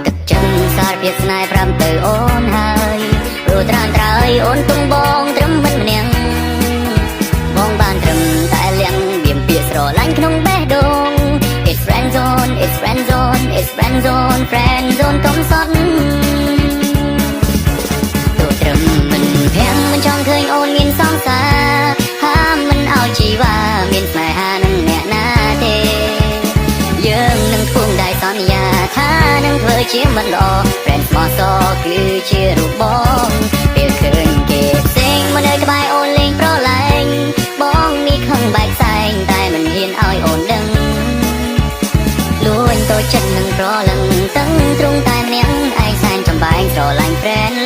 ទឹកចឹងសារភាពស្នេហ៍ប្រាំទៅអូនហើយព្រោះត្រានត្រើយអូនទុំបងត្រឹមមិនម្នាក់បងបានត្រឹមតែលៀងវាមពាក្យស្រឡាញ់ក្នុងបេះដូង It's friend zone It's friend zone It's friend zone friend zone កុំសត់ទូត្រឹមមិនភាំងមិនចង់ឃើញអូនមានសង្សារហាមមិនឲ្យជីវ៉ាមានស្នេហានឹងអ្នកណាទេយើងនឹងធ្វើได้សន្យាថានឹងធ្វើជាមិត្តល្អ Friend ស្មោះសរគឺជារូបបងពេលឃើញគេផ្សេងមកនៅក្បែរអូនលេងប្រឡែងបងមានខឹងបែកផ្សែងតែមិនហ៊ានឲ្យអូនដឹងលួញតូចចិត្តនឹងប្រលឹងតឹងទ្រង់តែម្នាក់ឯងសែនចំបែងស្រឡាញ់ Friend